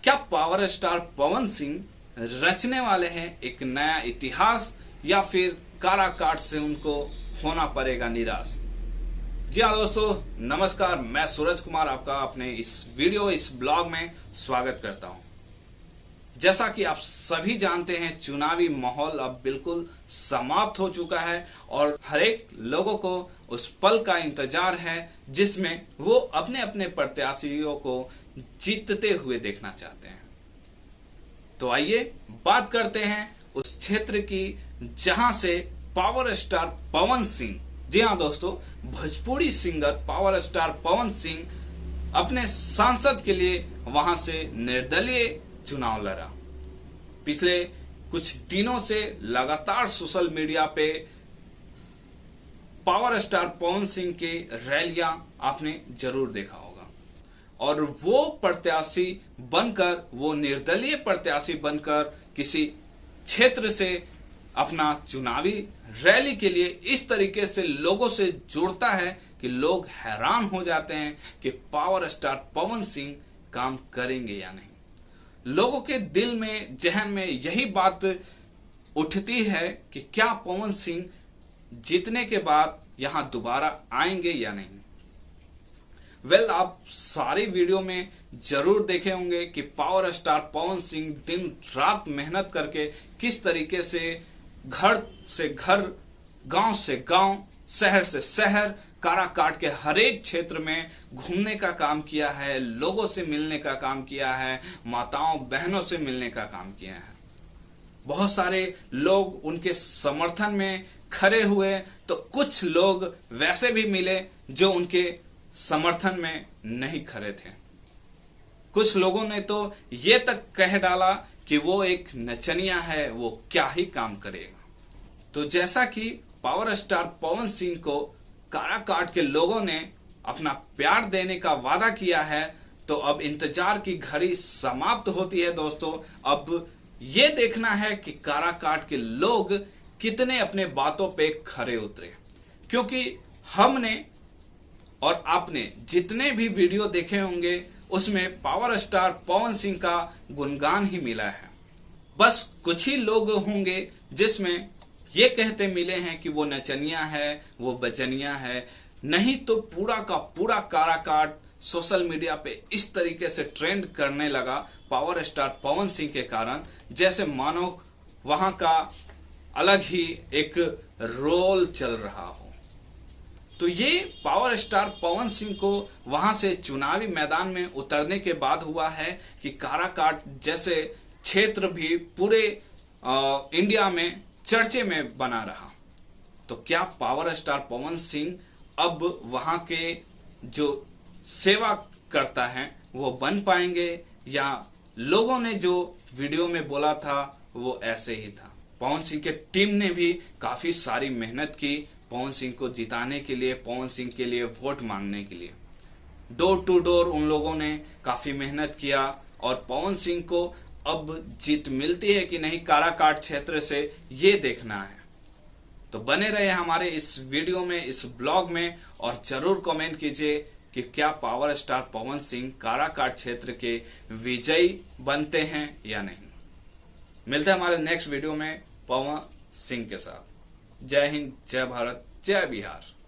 क्या power star Pawan Singh रचने वाले हैं एक नया इतिहास या फिर काराकाट से उनको होना पड़ेगा निराश। जी हाँ दोस्तों, नमस्कार। मैं सूरज कुमार आपका अपने इस ब्लॉग में स्वागत करता हूं। जैसा कि आप सभी जानते हैं, चुनावी माहौल अब बिल्कुल समाप्त हो चुका है और हर एक लोगों को उस पल का इंतजार है जिसमें वो अपने अपने प्रत्याशियों को जीतते हुए देखना चाहते हैं। तो आइए बात करते हैं उस क्षेत्र की जहां से पावर स्टार पवन सिंह, जी हाँ दोस्तों, Bhojpuri singer power star Pawan Singh अपने सांसद के लिए वहां से निर्दलीय चुनाव लड़ा। पिछले कुछ दिनों से लगातार सोशल मीडिया पे पावर स्टार पवन सिंह के रैलियां आपने जरूर देखा होगा और वो प्रत्याशी बनकर, वो निर्दलीय प्रत्याशी बनकर किसी क्षेत्र से अपना चुनावी रैली के लिए इस तरीके से लोगों से जुड़ता है कि लोग हैरान हो जाते हैं कि पावर स्टार पवन सिंह काम करेंगे या नहीं। लोगों के दिल में, जहन में यही बात उठती है कि क्या पवन सिंह जीतने के बाद यहां दोबारा आएंगे या नहीं। वेल, आप सारी वीडियो में जरूर देखे होंगे कि पावर स्टार पवन सिंह दिन रात मेहनत करके किस तरीके से घर से घर, गांव से गांव, शहर से शहर, काराकाट के हर एक क्षेत्र में घूमने का काम किया है, लोगों से मिलने का काम किया है, माताओं बहनों से मिलने का काम किया है। बहुत सारे लोग उनके समर्थन में खड़े हुए तो कुछ लोग वैसे भी मिले जो उनके समर्थन में नहीं खड़े थे। कुछ लोगों ने तो ये तक कह डाला कि वो एक नचनिया है, वो क्या ही काम करेगा। तो जैसा कि पावर स्टार पवन सिंह को काराकाट के लोगों ने अपना प्यार देने का वादा किया है, तो अब इंतजार की घड़ी समाप्त होती है दोस्तों। अब ये देखना है कि काराकाट के लोग कितने अपने बातों पे खरे उतरे, क्योंकि हमने और आपने जितने भी वीडियो देखे होंगे उसमें पावर स्टार पवन सिंह का गुणगान ही मिला है। बस कुछ ही लोग होंगे जिसमें ये कहते मिले हैं कि वो नचनिया है, वो बचनिया है। नहीं तो पूरा का पूरा काराकाट सोशल मीडिया पे इस तरीके से ट्रेंड करने लगा पावर स्टार पवन सिंह के कारण, जैसे मानो वहां का अलग ही एक रोल चल रहा हो। तो ये पावर स्टार पवन सिंह को वहां से चुनावी मैदान में उतरने के बाद हुआ है कि काराकाट जैसे क्षेत्र भी पूरे इंडिया में चर्चे में बना रहा। तो क्या पावर स्टार पवन सिंह अब वहां के जो सेवा करता है वो बन पाएंगे, या लोगों ने जो वीडियो में बोला था वो ऐसे ही था। पवन सिंह के टीम ने भी काफी सारी मेहनत की पवन सिंह को जिताने के लिए, पवन सिंह के लिए वोट मांगने के लिए। डोर टू डोर उन लोगों ने काफी मेहनत किया और पवन सिंह को अब जीत मिलती है कि नहीं काराकाट क्षेत्र से, ये देखना है। तो बने रहे हमारे इस वीडियो में, इस ब्लॉग में, और जरूर कमेंट कीजिए कि क्या पावर स्टार पवन सिंह काराकाट क्षेत्र के विजयी बनते हैं या नहीं। मिलते हैं हमारे नेक्स्ट वीडियो में पवन सिंह के साथ। जय हिंद, जय भारत, जय बिहार।